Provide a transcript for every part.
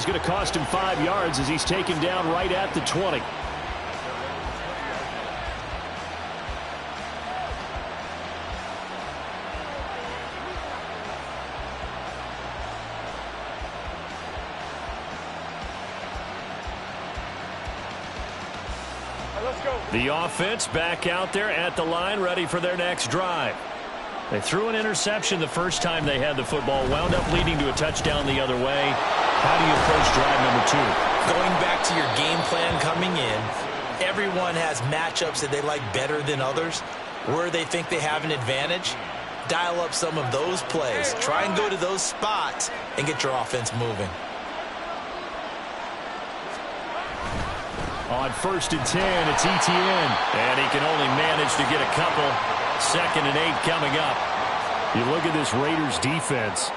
going to cost him 5 yards as he's taken down right at the 20. The offense back out there at the line, ready for their next drive. They threw an interception the first time they had the football, wound up leading to a touchdown the other way. How do you approach drive number 2? Going back to your game plan coming in, everyone has matchups that they like better than others. Where they think they have an advantage, dial up some of those plays. Try and go to those spots and get your offense moving. On 1st and 10, it's Etienne. And he can only manage to get a couple. 2nd and 8 coming up. You look at this Raiders defense.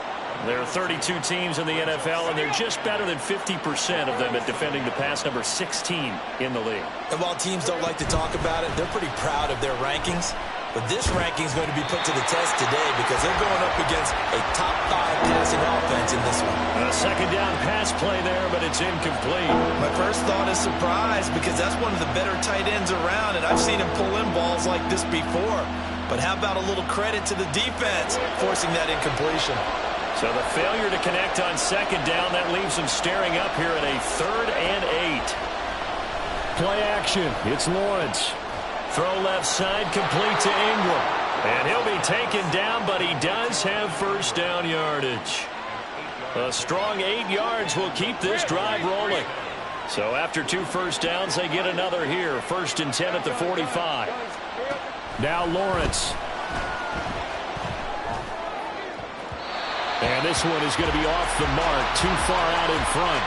There are 32 teams in the NFL, and they're just better than 50% of them at defending the pass, number 16 in the league. And while teams don't like to talk about it, they're pretty proud of their rankings. But this ranking is going to be put to the test today because they're going up against a top 5 passing offense in this one. A 2nd down pass play there, but it's incomplete. My first thought is surprise because that's one of the better tight ends around, and I've seen him pull in balls like this before. But how about a little credit to the defense forcing that incompletion? So the failure to connect on 2nd down, that leaves them staring up here at a 3rd and 8. Play action. It's Lawrence. Throw left side, complete to Ingram. And he'll be taken down, but he does have 1st down yardage. A strong 8 yards will keep this drive rolling. So after 2 first downs, they get another here. 1st and 10 at the 45. Now Lawrence. And this one is going to be off the mark, too far out in front.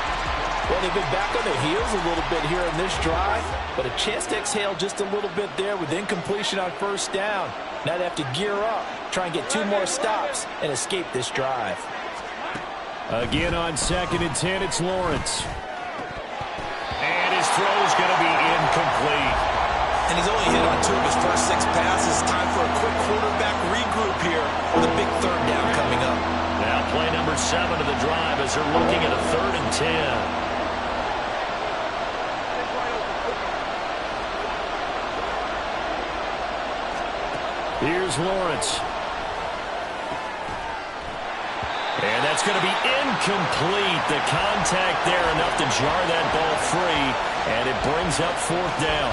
Well, they've been back on their heels a little bit here in this drive, but a chance to exhale just a little bit there with incompletion on 1st down. Now they have to gear up, try and get 2 more stops, and escape this drive. Again on 2nd and 10, it's Lawrence. And his throw is going to be incomplete. And he's only hit on 2 of his first 6 passes. Time for a quick quarterback regroup here with a big 3rd down coming up. Now play number 7 of the drive as they're looking at a 3rd and 10. Here's Lawrence. And that's going to be incomplete. The contact there enough to jar that ball free. And it brings up 4th down.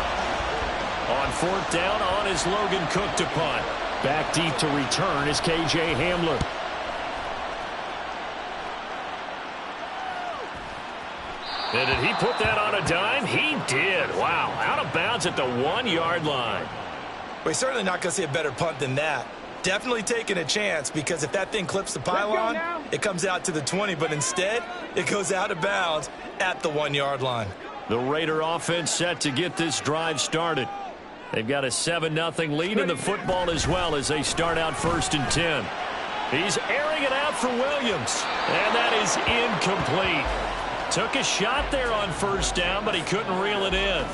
On 4th down, on is Logan Cook to punt. Back deep to return is K.J. Hamler. And did he put that on a dime? He did. Wow. Out of bounds at the 1-yard line. We're certainly not going to see a better punt than that. Definitely taking a chance because if that thing clips the pylon, it comes out to the 20, but instead it goes out of bounds at the 1-yard line. The Raider offense set to get this drive started. They've got a 7-0 lead in the football as well as they start out 1st and 10. He's airing it out for Williams, and that is incomplete. Took a shot there on 1st down, but he couldn't reel it in.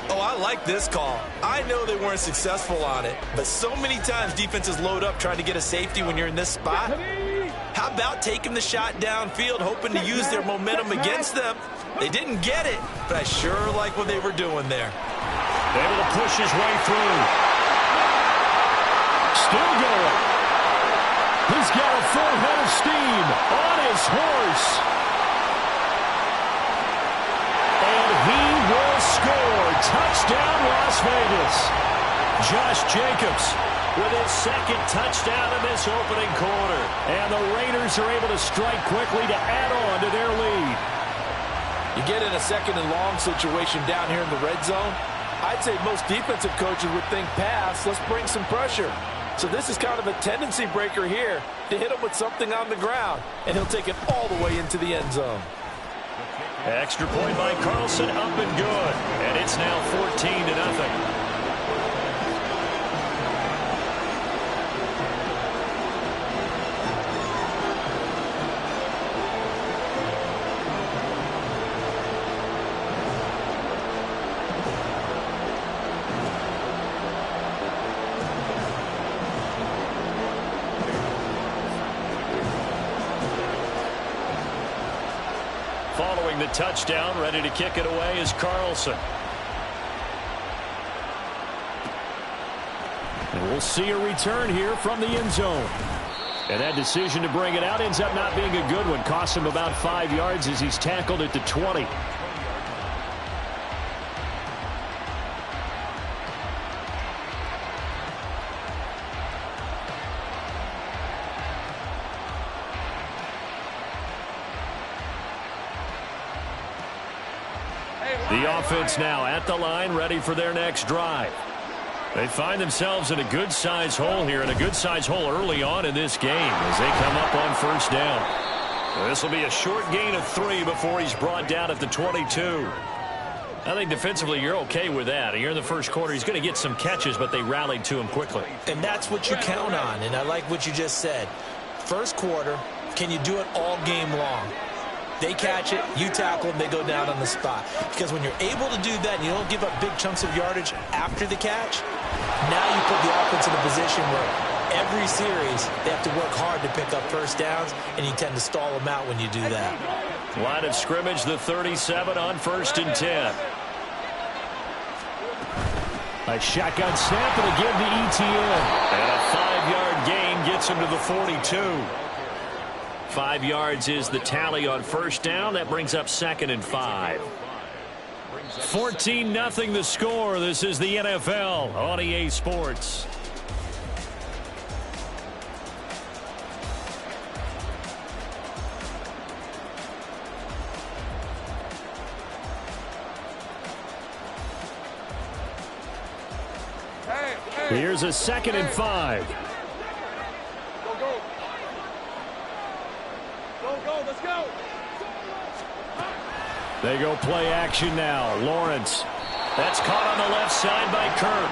Oh, I like this call. I know they weren't successful on it, but so many times defenses load up trying to get a safety when you're in this spot. How about taking the shot downfield, hoping to use their momentum against them? They didn't get it, but I sure like what they were doing there. Able to push his way through. Still going. He's got a full head of steam on his horse. And he will score. Touchdown, Las Vegas. Josh Jacobs with his 2nd touchdown in this opening quarter. And the Raiders are able to strike quickly to add on to their lead. You get in a 2nd and long situation down here in the red zone, I'd say most defensive coaches would think pass, let's bring some pressure. So this is kind of a tendency breaker here to hit him with something on the ground, and he'll take it all the way into the end zone. Extra point by Carlson, up and good. And it's now 14-0. Following the touchdown, ready to kick it away is Carlson. And we'll see a return here from the end zone. And that decision to bring it out ends up not being a good one. Costs him about 5 yards as he's tackled at the 20. The offense now at the line, ready for their next drive. They find themselves in a good-sized hole here, and a good-sized hole early on in this game as they come up on first down. This will be a short gain of 3 before he's brought down at the 22. I think defensively you're okay with that. Here in the first quarter, he's going to get some catches, but they rallied to him quickly. And that's what you count on, and I like what you just said. First quarter, can you do it all game long? They catch it, you tackle them, they go down on the spot. Because when you're able to do that and you don't give up big chunks of yardage after the catch, now you put the offense in a position where every series they have to work hard to pick up first downs, and you tend to stall them out when you do that. Line of scrimmage, the 37 on 1st and 10. A shotgun snap and again to ETN. And a 5-yard gain gets him to the 42. 5 yards is the tally on first down. That brings up 2nd and 5. 14-0 the score. This is the NFL on EA Sports. Here's a 2nd and 5. They go play action now. Lawrence. That's caught on the left side by Kirk.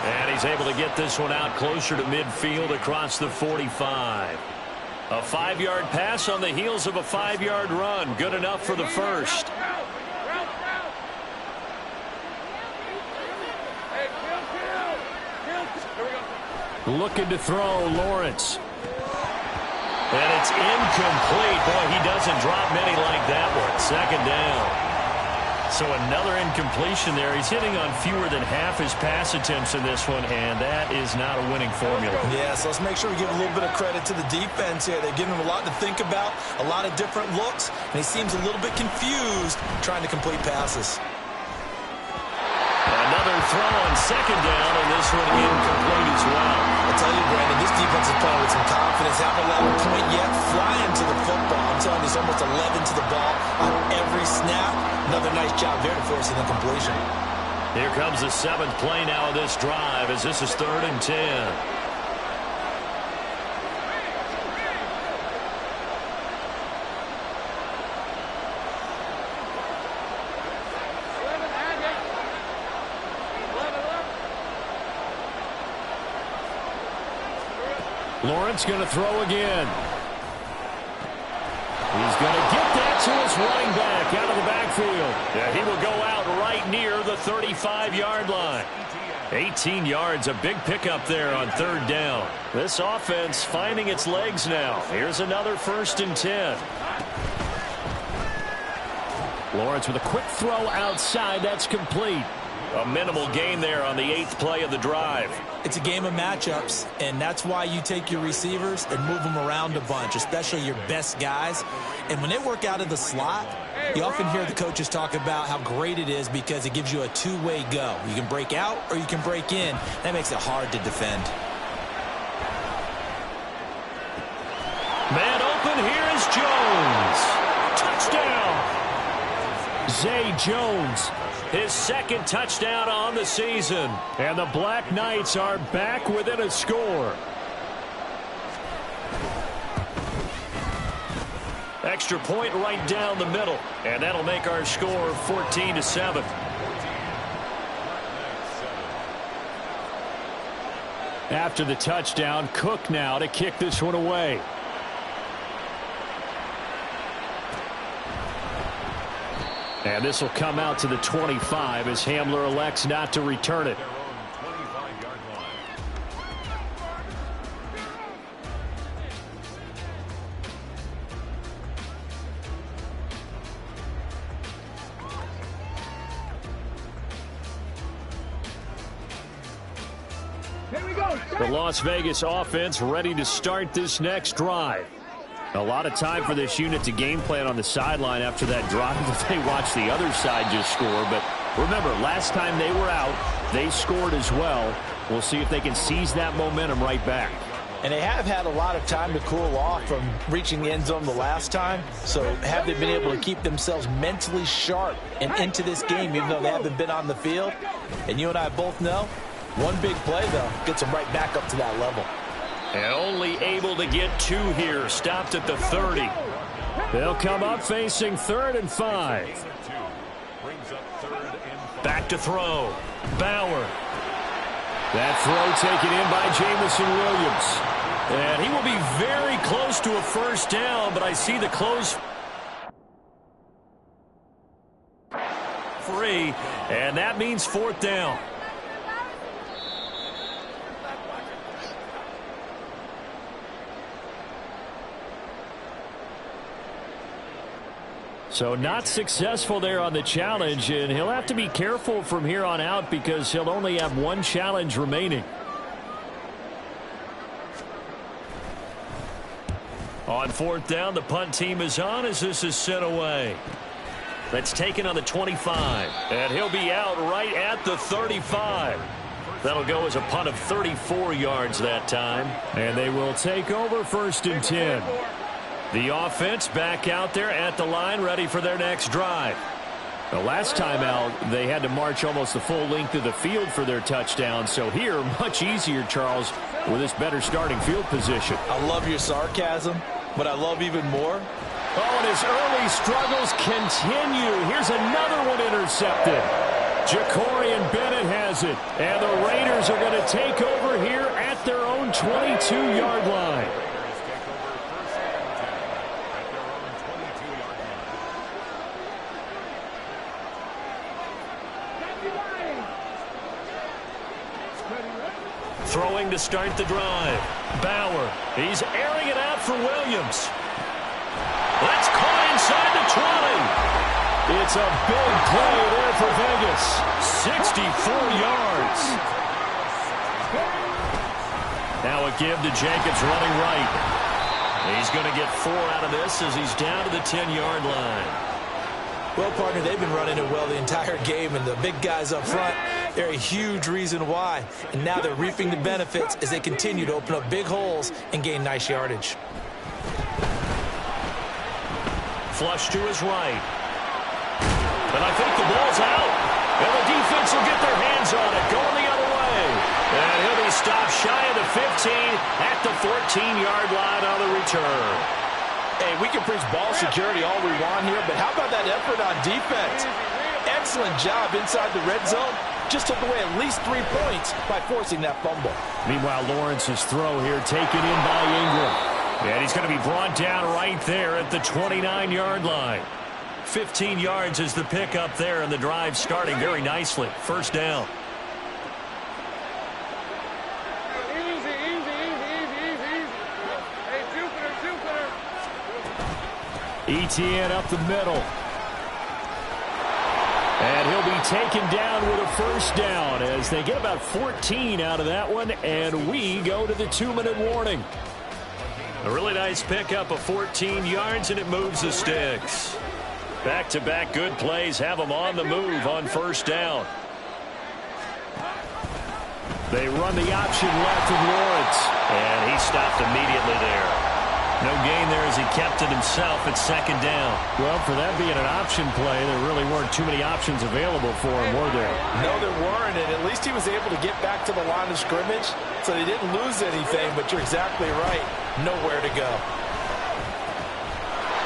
And he's able to get this one out closer to midfield across the 45. A 5-yard pass on the heels of a 5-yard run. Good enough for the first. Looking to throw, Lawrence. And it's incomplete. Boy, he doesn't drop many like that one. 2nd down. So another incompletion there. He's hitting on fewer than half his pass attempts in this one, and that is not a winning formula. Yeah, so let's make sure we give a little bit of credit to the defense here. They're giving him a lot to think about, a lot of different looks, and he seems a little bit confused trying to complete passes. Another throw on 2nd down, and this one incomplete as well. I tell you, Brandon, this defense is playing with some confidence. Haven't allowed a point yet. Flying to the football. I'm telling you, it's almost 11 to the ball on every snap. Another nice job there to force an incompletion. Here comes the 7th play now of this drive as this is 3rd and 10. Lawrence going to throw again. He's going to get that to his running back out of the backfield. Yeah, he will go out right near the 35-yard line. 18 yards, a big pickup there on 3rd down. This offense finding its legs now. Here's another 1st and 10. Lawrence with a quick throw outside. That's complete. A minimal gain there on the 8th play of the drive. It's a game of matchups, and that's why you take your receivers and move them around a bunch, especially your best guys. And when they work out of the slot, you often hear the coaches talk about how great it is because it gives you a two-way go. You can break out or you can break in. That makes it hard to defend. Man open, here is Jones. Touchdown! Zay Jones. His 2nd touchdown on the season. And the Black Knights are back within a score. Extra point right down the middle. And that'll make our score 14-7. After the touchdown, Cook now to kick this one away. And this will come out to the 25 as Hamler elects not to return it. The Las Vegas offense ready to start this next drive. A lot of time for this unit to game plan on the sideline after that drive that they watched the other side just score. But remember, last time they were out, they scored as well. We'll see if they can seize that momentum right back. And they have had a lot of time to cool off from reaching the end zone the last time. So have they been able to keep themselves mentally sharp and into this game even though they haven't been on the field? And you and I both know, one big play, though, gets them right back up to that level. And only able to get 2 here. Stopped at the 30. They'll come up facing 3rd and 5. Back to throw. Bauer. That throw taken in by Jameson Williams. And he will be very close to a first down, but I see the close 3, and that means 4th down. So not successful there on the challenge, and he'll have to be careful from here on out because he'll only have 1 challenge remaining. On 4th down, the punt team is on as this is sent away. That's taken on the 25, and he'll be out right at the 35. That'll go as a punt of 34 yards that time, and they will take over 1st and 10. The offense back out there at the line, ready for their next drive. The last time out, they had to march almost the full length of the field for their touchdown. So here, much easier, Charles, with this better starting field position. I love your sarcasm, but I love even more. Oh, and his early struggles continue. Here's another one intercepted. Jacorian Bennett has it. And the Raiders are going to take over here at their own 22-yard line. Throwing to start the drive. Bauer. He's airing it out for Williams. That's caught inside the 20. It's a big play there for Vegas. 64 yards. Now a give to Jacobs running right. He's going to get 4 out of this as he's down to the 10-yard line. Well, partner, they've been running it well the entire game, and the big guys up front, they're a huge reason why. And now they're reaping the benefits as they continue to open up big holes and gain nice yardage. Flush to his right. And I think the ball's out. And the defense will get their hands on it, going the other way. And he'll be stopped shy of the 15 at the 14-yard line on the return. Hey, we can preach ball security all we want here, but how about that effort on defense? Excellent job inside the red zone. Just took away at least 3 points by forcing that fumble. Meanwhile, Lawrence's throw here taken in by Ingram. And he's going to be brought down right there at the 29-yard line. 15 yards is the pickup there, and the drive starting very nicely. First down. Etienne up the middle. And he'll be taken down with a first down as they get about 14 out of that one, and we go to the 2-minute warning. A really nice pickup of 14 yards, and it moves the sticks. Back-to-back good plays have them on the move on first down. They run the option left of Lawrence, and he stopped immediately there. No gain there as he kept it himself at second down. Well, for that being an option play, there really weren't too many options available for him, were there? No, there weren't, and at least he was able to get back to the line of scrimmage, so they didn't lose anything, but you're exactly right. Nowhere to go.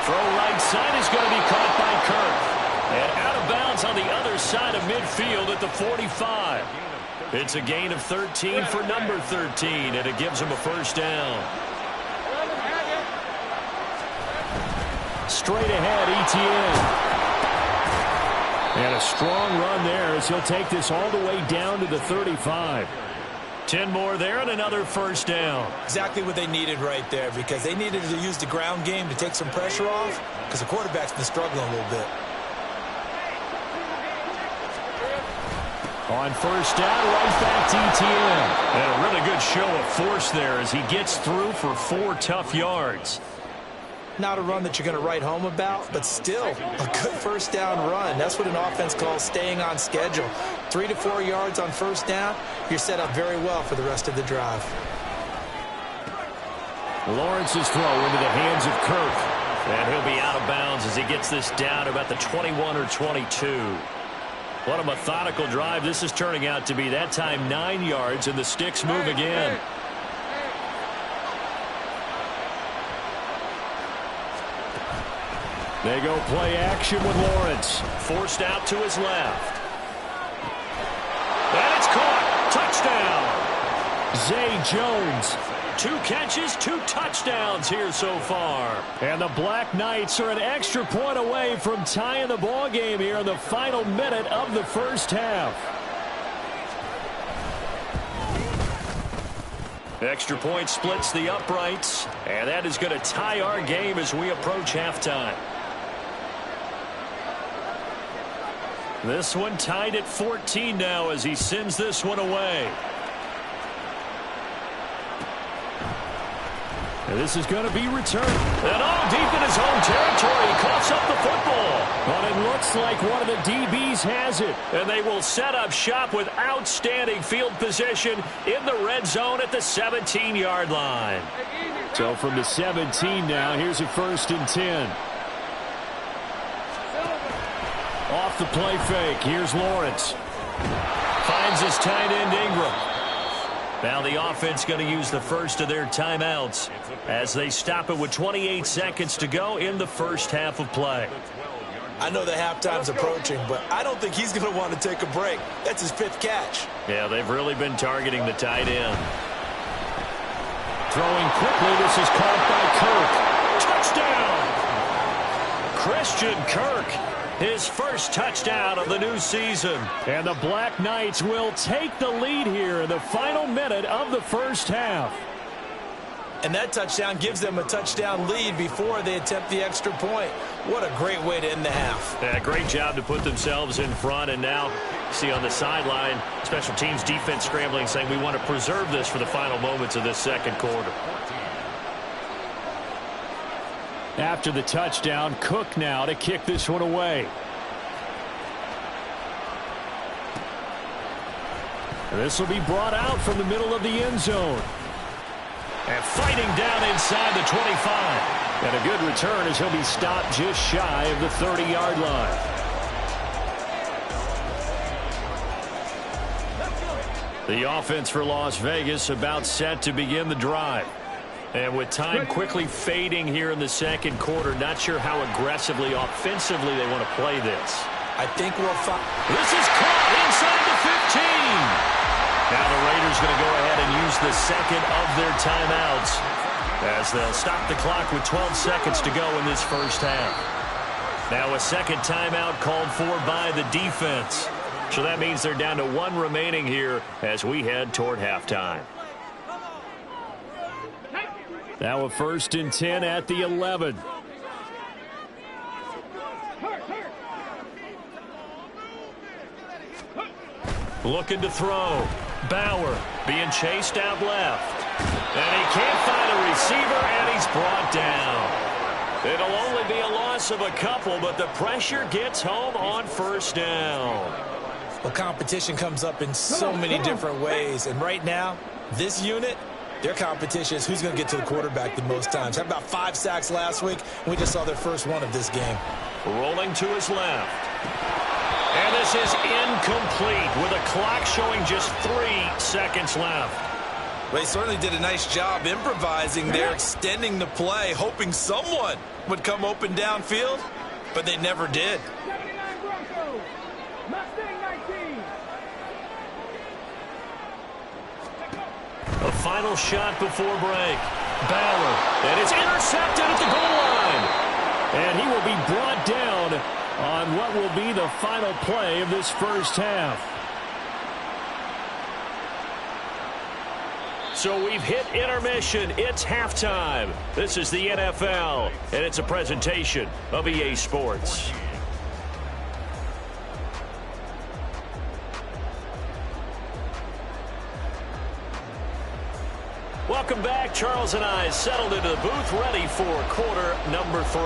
Throw right side is going to be caught by Kirk. And out of bounds on the other side of midfield at the 45. It's a gain of 13 for number 13, and it gives him a first down. Straight ahead, Etienne. And a strong run there as he'll take this all the way down to the 35. 10 more there and another first down. Exactly what they needed right there, because they needed to use the ground game to take some pressure off, because the quarterback's been struggling a little bit. On first down, right back to ETN. And a really good show of force there as he gets through for 4 tough yards. Not a run that you're going to write home about, but still a good first down run. That's what an offense calls staying on schedule. 3 to 4 yards on first down, you're set up very well for the rest of the drive. Lawrence's throw into the hands of Kirk. And he'll be out of bounds as he gets this down about the 21 or 22. What a methodical drive this is turning out to be. That time 9 yards, and the sticks move again. They go play action with Lawrence. Forced out to his left. And it's caught. Touchdown. Zay Jones. 2 catches, 2 touchdowns here so far. And the Black Knights are an extra point away from tying the ball game here in the final minute of the first half. Extra point splits the uprights, and that is going to tie our game as we approach halftime. This one tied at 14 now as he sends this one away. And this is going to be returned. And all deep in his own territory. He coughs up the football. But it looks like one of the DBs has it. And they will set up shop with outstanding field position in the red zone at the 17-yard line. So from the 17 now, here's a 1st and 10. Off the play fake. Here's Lawrence. Finds his tight end Ingram. Now the offense going to use the first of their timeouts as they stop it with 28 seconds to go in the first half of play. I know that halftime's approaching, but I don't think he's going to want to take a break. That's his 5th catch. Yeah, they've really been targeting the tight end. Throwing quickly, this is caught by Kirk. Touchdown! Christian Kirk. His first touchdown of the new season. And the Black Knights will take the lead here in the final minute of the first half. And that touchdown gives them a touchdown lead before they attempt the extra point. What a great way to end the half. Yeah, great job to put themselves in front. And now, see on the sideline, special teams defense scrambling, saying we want to preserve this for the final moments of this second quarter. After the touchdown, Cook now to kick this one away. This will be brought out from the middle of the end zone. And fighting down inside the 25. And a good return as he'll be stopped just shy of the 30-yard line. The offense for Las Vegas about set to begin the drive. And with time quickly fading here in the second quarter, not sure how aggressively, offensively they want to play this. I think we'll find. This is caught inside the 15. Now the Raiders going to go ahead and use the second of their timeouts as they'll stop the clock with 12 seconds to go in this first half. Now a second timeout called for by the defense. So that means they're down to 1 remaining here as we head toward halftime. Now a 1st and 10 at the 11. Looking to throw. Bauer being chased out left. And he can't find a receiver, and he's brought down. It'll only be a loss of a couple, but the pressure gets home on first down. Well, competition comes up in so many different ways. And right now, this unit, their competition is who's going to get to the quarterback the most times. How about 5 sacks last week? We just saw their first one of this game. Rolling to his left. And this is incomplete with a clock showing just 3 seconds left. They certainly did a nice job improvising there, extending the play, hoping someone would come open downfield, but they never did. A final shot before break. Bauer, and it's intercepted at the goal line. And he will be brought down on what will be the final play of this first half. So we've hit intermission. It's halftime. This is the NFL, and it's a presentation of EA Sports. Welcome back. Charles and I settled into the booth, ready for quarter number 3.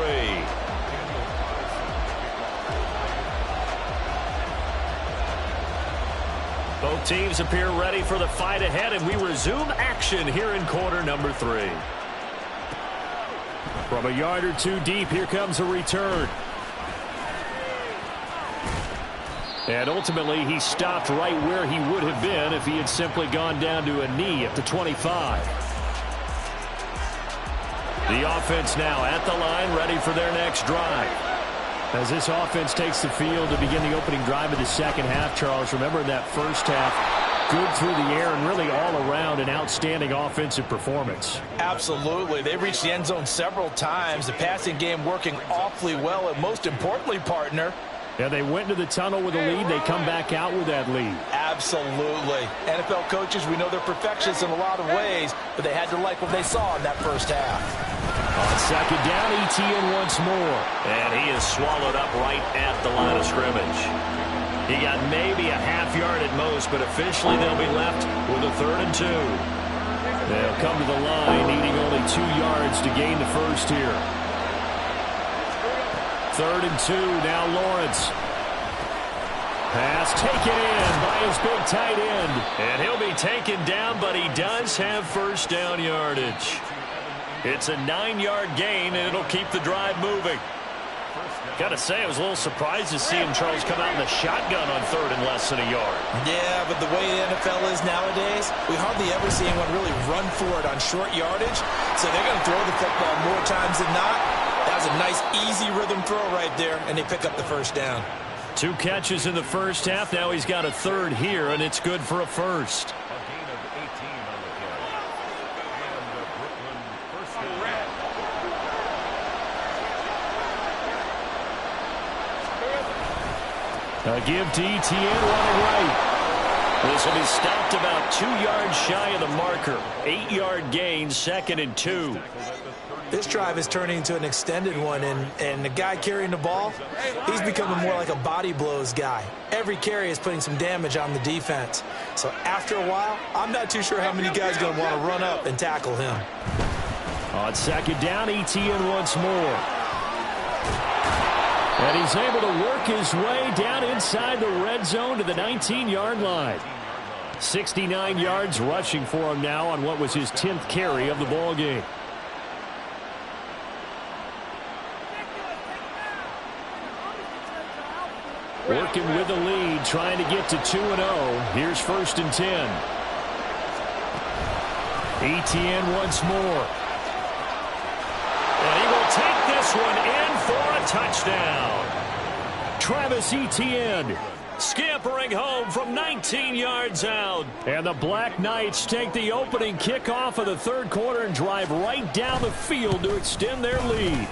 Both teams appear ready for the fight ahead, and we resume action here in quarter number 3. From a yard or two deep, here comes a return. And ultimately, he stopped right where he would have been if he had simply gone down to a knee at the 25. The offense now at the line, ready for their next drive. As this offense takes the field to begin the opening drive of the second half, Charles, remember that first half, good through the air and really all around an outstanding offensive performance. Absolutely. They reached the end zone several times. The passing game working awfully well, and most importantly, partner, yeah, they went into the tunnel with a lead. They come back out with that lead. Absolutely. NFL coaches, we know they're perfectionists in a lot of ways, but they had to like what they saw in that first half. On second down, Etienne once more. And he is swallowed up right at the line of scrimmage. He got maybe a half yard at most, but officially they'll be left with a 3rd and 2. They'll come to the line, needing only 2 yards to gain the first here. 3rd and 2, now Lawrence. Pass taken in by his big tight end. And he'll be taken down, but he does have first down yardage. It's a 9-yard gain, and it'll keep the drive moving. Got to say, I was a little surprised to see him, Charles, come out in the shotgun on 3rd and less than a yard. Yeah, but the way the NFL is nowadays, we hardly ever see anyone really run for it on short yardage. So they're going to throw the football more times than not. That was a nice, easy rhythm throw right there, and they pick up the first down. 2 catches in the first half. Now he's got a 3rd here, and it's good for a first. A give to Etienne running right. This will be stopped about 2 yards shy of the marker. 8-yard gain, 2nd and 2. This drive is turning into an extended one, and the guy carrying the ball, he's becoming more like a body blows guy. Every carry is putting some damage on the defense. So after a while, I'm not too sure how many guys are going to want to run up and tackle him. On second down, Etienne once more. And he's able to work his way down inside the red zone to the 19-yard line. 69 yards rushing for him now on what was his 10th carry of the ball game. Working with the lead, trying to get to 2-0. Here's 1st and 10. Etienne once more. And he will take this one in for a touchdown. Travis Etienne scampering home from 19 yards out. And the Black Knights take the opening kickoff of the 3rd quarter and drive right down the field to extend their lead.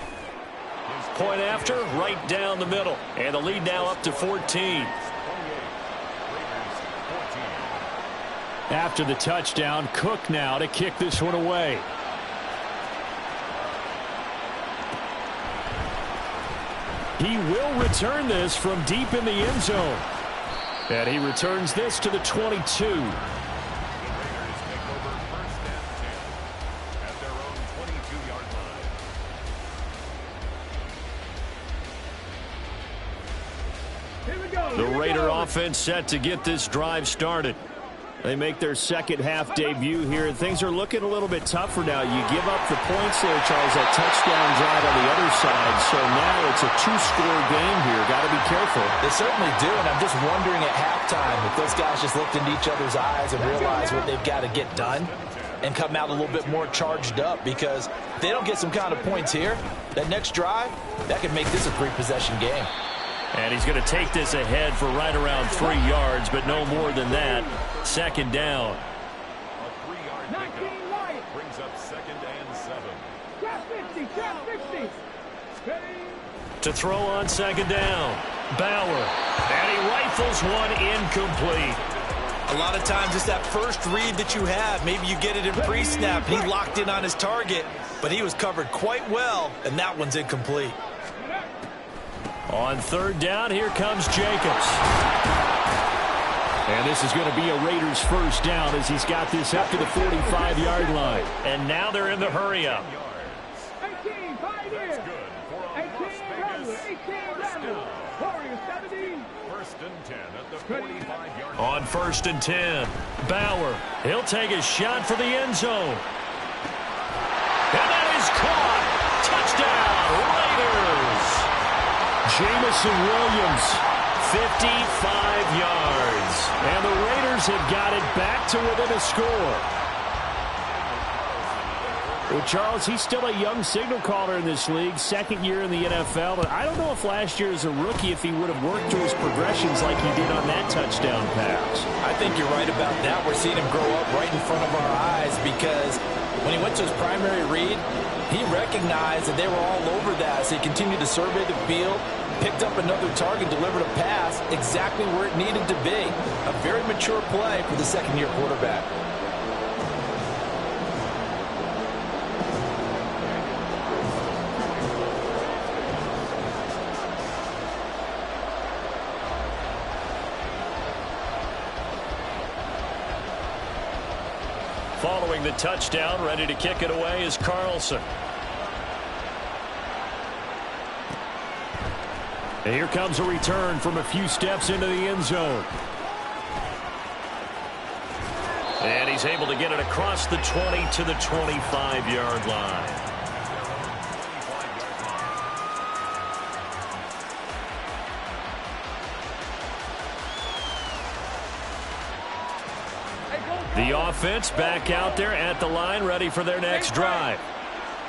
Point after, right down the middle. And the lead now up to 14. After the touchdown, Cook now to kick this one away. He will return this from deep in the end zone. And he returns this to the 22. The Raider offense set to get this drive started. They make their second half debut here, and things are looking a little bit tougher now. You give up the points there, Charles, that touchdown drive on the other side. So now it's a 2-score game here. Got to be careful. They certainly do, and I'm just wondering at halftime if those guys just looked into each other's eyes and realize what they've got to get done and come out a little bit more charged up, because if they don't get some kind of points here, that next drive, that could make this a 3-possession game. And he's going to take this ahead for right around 3 yards, but no more than that. Second down. A 3-yard pickup brings up 2nd and 7. Trap 50. To throw on second down. Bauer. And he rifles one incomplete. A lot of times it's that first read that you have. Maybe you get it in pre-snap. He locked in on his target, but he was covered quite well, and that one's incomplete. On 3rd down, here comes Jacobs. And this is going to be a Raiders first down as he's got this up to the 45-yard line. And now they're in the hurry-up. 18, 5 years. 18, Rattler, 18, Rattler. Warriors 17. First and 10 at the 45-yard line. On first and 10, Bauer. He'll take a shot for the end zone. And that is caught. Touchdown, Raiders. Jamison Williams, 55 yards. And the Raiders have got it back to within a score. Well, Charles, he's still a young signal caller in this league, second year in the NFL. But I don't know if last year as a rookie, if he would have worked through his progressions like he did on that touchdown pass. I think you're right about that. We're seeing him grow up right in front of our eyes because when he went to his primary read, he recognized that they were all over that as he continued to survey the field, picked up another target, delivered a pass exactly where it needed to be. A very mature play for the second-year quarterback. Following the touchdown, ready to kick it away is Carlson. And here comes a return from a few steps into the end zone. And he's able to get it across the 20 to the 25-yard line. The offense back out there at the line, ready for their next drive.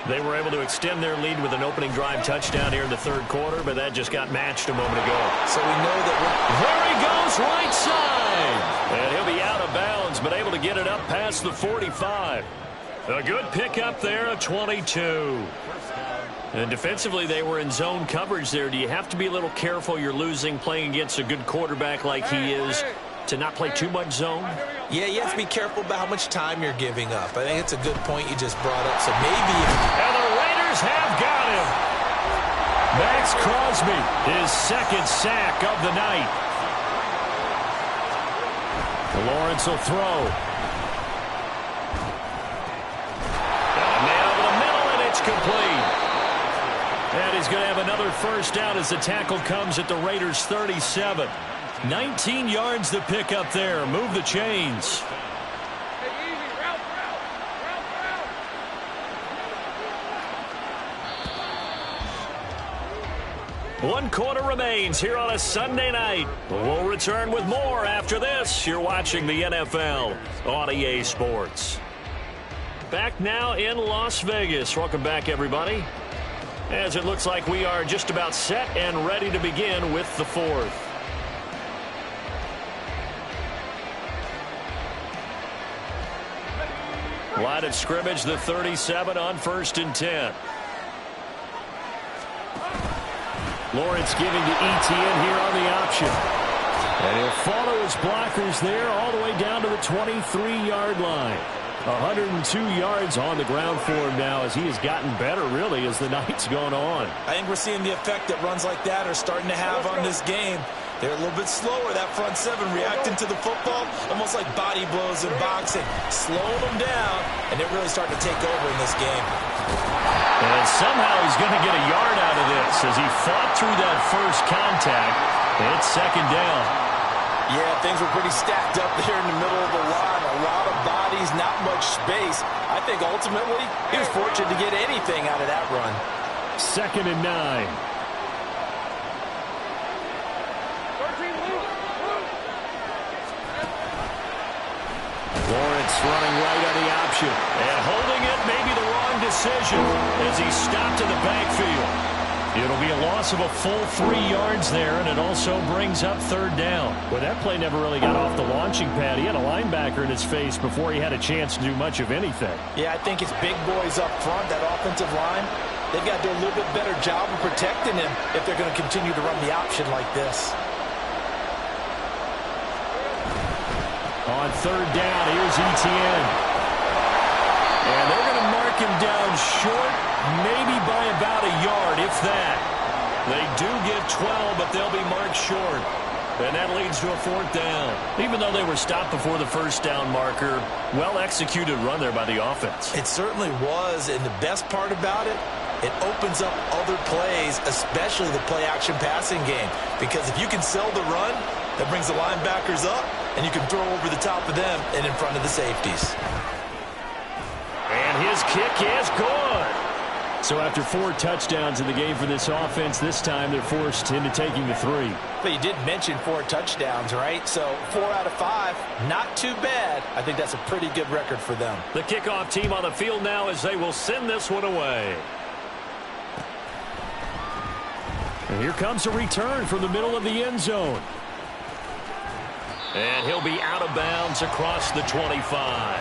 They were able to extend their lead with an opening drive touchdown here in the third quarter, but that just got matched a moment ago. So we know that there he goes, right side. And he'll be out of bounds, but able to get it up past the 45. A good pickup there, a 22. And defensively, they were in zone coverage there. Do you have to be a little careful? You're losing playing against a good quarterback like he is, to not play too much zone? Yeah, you have to be careful about how much time you're giving up. I think it's a good point you just brought up. So maybe... And the Raiders have got him. Max Crosby, his second sack of the night. Lawrence will throw. And a man over the middle, and it's complete. And he's going to have another first down as the tackle comes at the Raiders' 37. 19 yards to pick up there. Move the chains. One quarter remains here on a Sunday night. We'll return with more after this. You're watching the NFL on EA Sports. Back now in Las Vegas. Welcome back, everybody. As it looks like we are just about set and ready to begin with the fourth. Line of scrimmage, the 37 on first and 10. Lawrence giving to Etienne here on the option. And he'll follow his blockers there all the way down to the 23-yard line. 102 yards on the ground for him now as he has gotten better, really, as the night's gone on. I think we're seeing the effect that runs like that are starting to have on this game. They're a little bit slower, that front seven, reacting to the football, almost like body blows in boxing, slowing them down, and they're really starting to take over in this game. And somehow he's going to get a yard out of this as he fought through that first contact. It's second down. Yeah, things were pretty stacked up there in the middle of the line. A lot of bodies, not much space. I think ultimately he was fortunate to get anything out of that run. Second and 9. Lawrence running right on the option. And holding it, maybe the wrong decision as he stopped in the backfield. It'll be a loss of a full 3 yards there, and it also brings up third down. Well, that play never really got off the launching pad. He had a linebacker in his face before he had a chance to do much of anything. Yeah, I think it's big boys up front, that offensive line. They've got to do a little bit better job of protecting him if they're going to continue to run the option like this. On third down, here's Etienne. And they're going to mark him down short, maybe by about a yard, if that. They do get 12, but they'll be marked short. And that leads to a 4th down. Even though they were stopped before the first down marker, well-executed run there by the offense. It certainly was, and the best part about it, it opens up other plays, especially the play-action passing game. Because if you can sell the run, that brings the linebackers up, and you can throw over the top of them and in front of the safeties. And his kick is good. So after 4 touchdowns in the game for this offense, this time they're forced into taking the 3. But you did mention 4 touchdowns, right? So 4 out of 5, not too bad. I think that's a pretty good record for them. The kickoff team on the field now as they will send this one away. And here comes a return from the middle of the end zone. And he'll be out of bounds across the 25.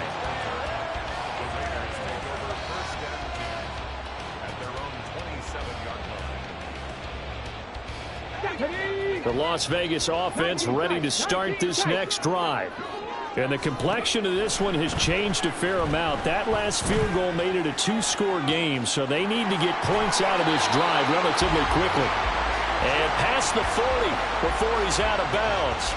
The Las Vegas offense ready to start this next drive. And the complexion of this one has changed a fair amount. That last field goal made it a 2-score game, so they need to get points out of this drive relatively quickly. And past the 40 before he's out of bounds.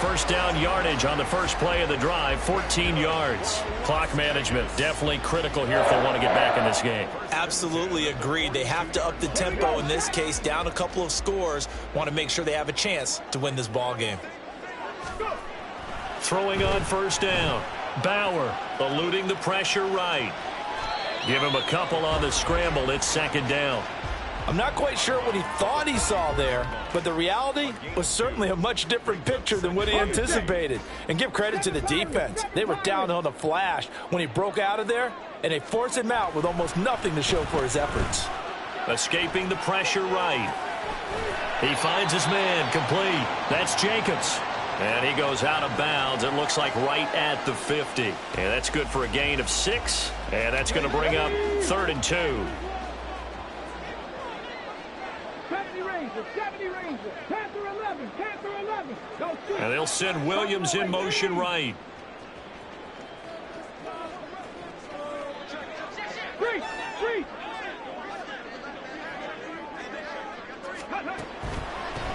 First down yardage on the first play of the drive, 14 yards. Clock management definitely critical here if they want to get back in this game. Absolutely agreed. They have to up the tempo in this case, down a couple of scores. Want to make sure they have a chance to win this ball game. Throwing on first down. Bauer eluding the pressure right. Give him a couple on the scramble. It's 2nd down. I'm not quite sure what he thought he saw there, but the reality was certainly a much different picture than what he anticipated. And give credit to the defense. They were down on the flash when he broke out of there, and they forced him out with almost nothing to show for his efforts. Escaping the pressure right. He finds his man complete. That's Jacobs. And he goes out of bounds. It looks like right at the 50. And that's good for a gain of 6. And that's going to bring up 3rd and 2. 70 Rangers, Panther 11, Panther 11. And they'll send Williams in motion right.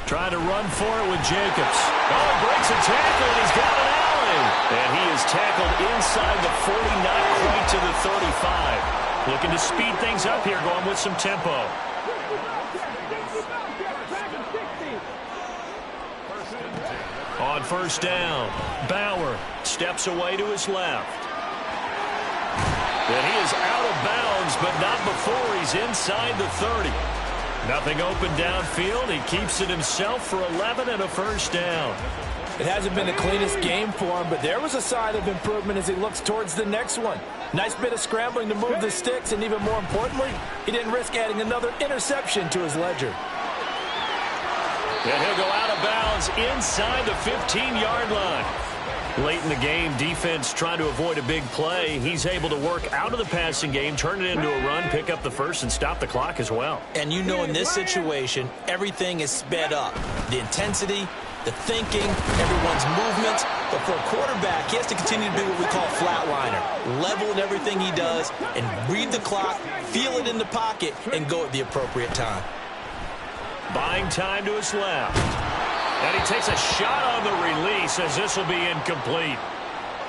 Trying to run for it with Jacobs. Oh, breaks a tackle, and he's got an alley. And he is tackled inside the 40, not quite to the 35. Looking to speed things up here, going with some tempo. On first down, Bauer steps away to his left. And he is out of bounds, but not before he's inside the 30. Nothing open downfield. He keeps it himself for 11 and a first down. It hasn't been the cleanest game for him, but there was a sign of improvement as he looks towards the next one. Nice bit of scrambling to move the sticks, and even more importantly, he didn't risk adding another interception to his ledger. And he'll go out of bounds inside the 15-yard line. Late in the game, defense trying to avoid a big play. He's able to work out of the passing game, turn it into a run, pick up the first, and stop the clock as well. And you know in this situation, everything is sped up. The intensity, the thinking, everyone's movements. But for a quarterback, he has to continue to do what we call flatliner. Level in everything he does and read the clock, feel it in the pocket, and go at the appropriate time. Buying time to his left. And he takes a shot on the release as this will be incomplete.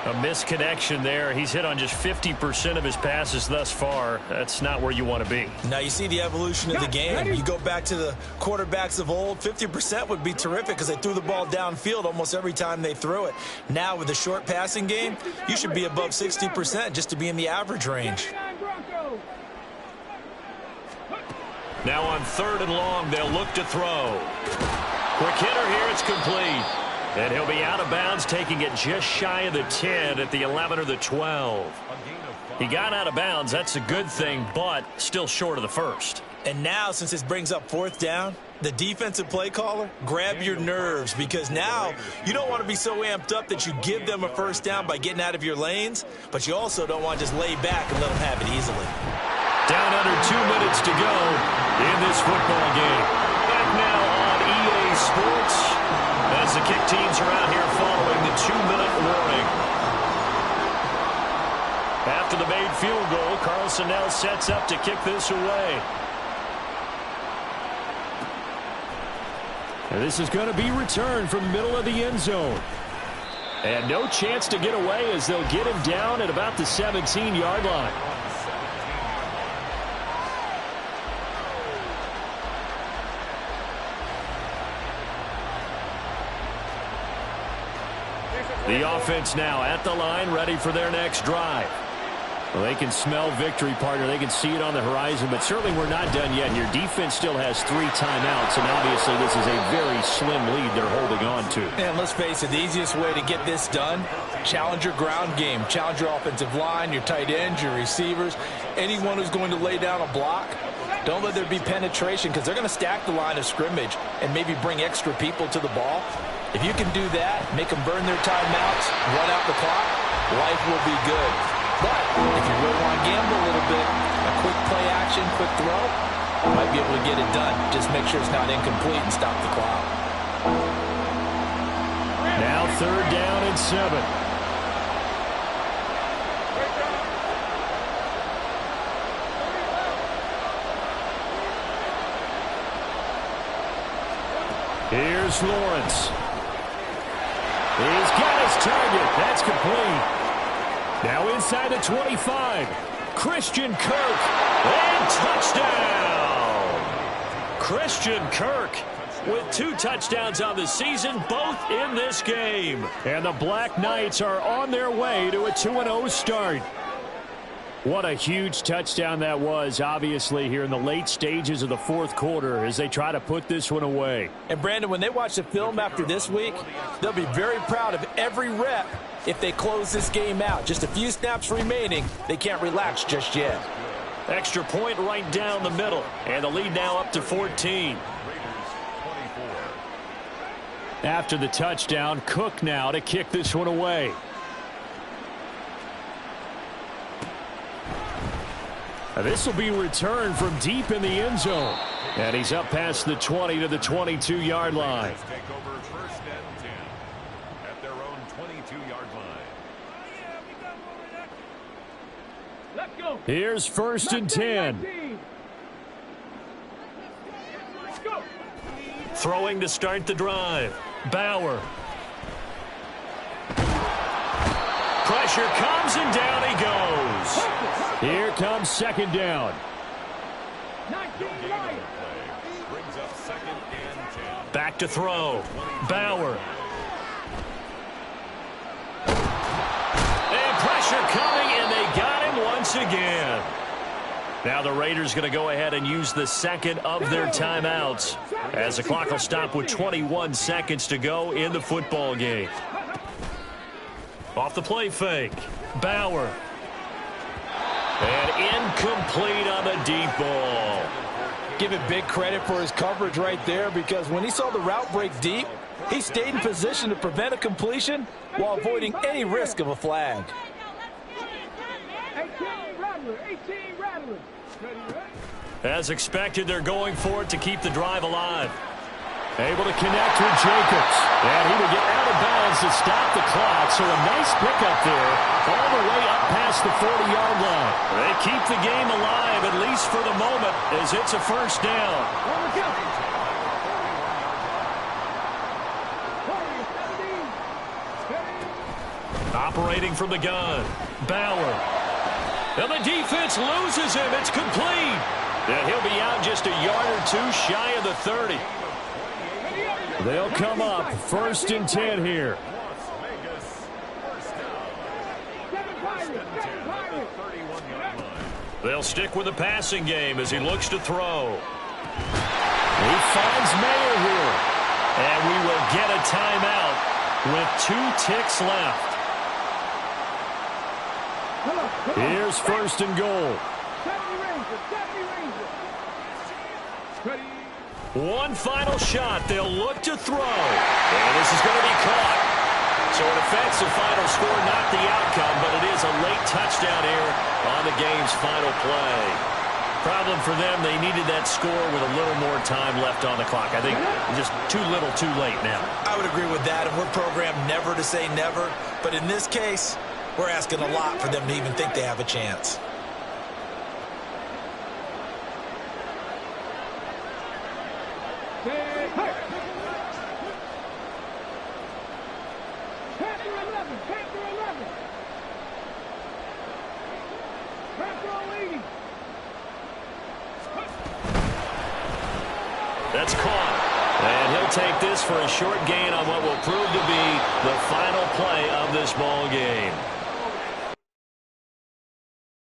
A misconnection there. He's hit on just 50% of his passes thus far. That's not where you want to be. Now you see the evolution of the game. You go back to the quarterbacks of old, 50% would be terrific because they threw the ball downfield almost every time they threw it. Now with the short passing game, you should be above 60% just to be in the average range. Now on 3rd and long, they'll look to throw. Quick hitter here, it's complete. And he'll be out of bounds, taking it just shy of the 10 at the 11 or the 12. He got out of bounds, that's a good thing, but still short of the first. And now, since this brings up 4th down, the defensive play caller, grab your nerves, because now you don't want to be so amped up that you give them a first down by getting out of your lanes, but you also don't want to just lay back and let them have it easily. Down under 2 minutes to go in this football game. Back now on EA Sports as the kick teams are out here following the 2-minute warning. After the made field goal, Carlson now sets up to kick this away. And this is going to be returned from the middle of the end zone. And no chance to get away as they'll get him down at about the 17-yard line. The offense now at the line, ready for their next drive. Well, they can smell victory, partner. They can see it on the horizon, but certainly we're not done yet. Your defense still has 3 timeouts, and obviously this is a very slim lead they're holding on to. And let's face it, the easiest way to get this done, challenge your ground game. Challenge your offensive line, your tight ends, your receivers, anyone who's going to lay down a block. Don't let there be penetration because they're going to stack the line of scrimmage and maybe bring extra people to the ball. If you can do that, make them burn their timeouts, run out the clock, life will be good. But if you really want to gamble a little bit, a quick play action, quick throw, you might be able to get it done. Just make sure it's not incomplete and stop the clock. Now 3rd down and 7. Here's Lawrence. He's got his target. That's complete. Now inside the 25. Christian Kirk. And touchdown. Christian Kirk with 2 touchdowns on the season, both in this game. And the Black Knights are on their way to a 2-0 start. What a huge touchdown that was, obviously, here in the late stages of the 4th quarter as they try to put this one away. And, Brandon, when they watch the film after this week, they'll be very proud of every rep if they close this game out. Just a few snaps remaining. They can't relax just yet. Extra point right down the middle. And the lead now up to 14. After the touchdown, Cook now to kick this one away. This will be returned from deep in the end zone. And he's up past the 20 to the 22-yard line. Take over 1st and 10 at their own 22-yard line. Let's go. Here's 1st and 10. Let's go. Throwing to start the drive. Bauer. Pressure comes and down he goes. Here comes 2nd down. 19 Brings up 2nd and 10. Back to throw. Bauer. And pressure coming, and they got him once again. Now the Raiders going to go ahead and use the 2nd of their timeouts as the clock will stop with 21 seconds to go in the football game. Off the play fake. Bauer. And incomplete on the deep ball. Give it big credit for his coverage right there because when he saw the route break deep, he stayed in position to prevent a completion while avoiding any risk of a flag. 18 Rattler. As expected, they're going for it to keep the drive alive. Able to connect with Jacobs. And he will get out of bounds to stop the clock. So a nice pickup there all the way up past the 40-yard line. They keep the game alive, at least for the moment, as it's a 1st down. Operating from the gun. Bauer. And the defense loses him. It's complete. And he'll be out just a yard or 2 shy of the 30. They'll come up 1st and 10 here. They'll stick with the passing game as he looks to throw. He finds Mayer here. And we will get a timeout with 2 ticks left. Here's 1st and goal. One final shot. They'll look to throw. And this is going to be caught. So an offensive final score, not the outcome, but it is a late touchdown here on the game's final play. Problem for them, they needed that score with a little more time left on the clock. I think just too little, too late now. I would agree with that, and we're programmed never to say never. But in this case, we're asking a lot for them to even think they have a chance. 11. Panther 11. Panther 80. That's caught. And he'll take this for a short gain on what will prove to be the final play of this ball game.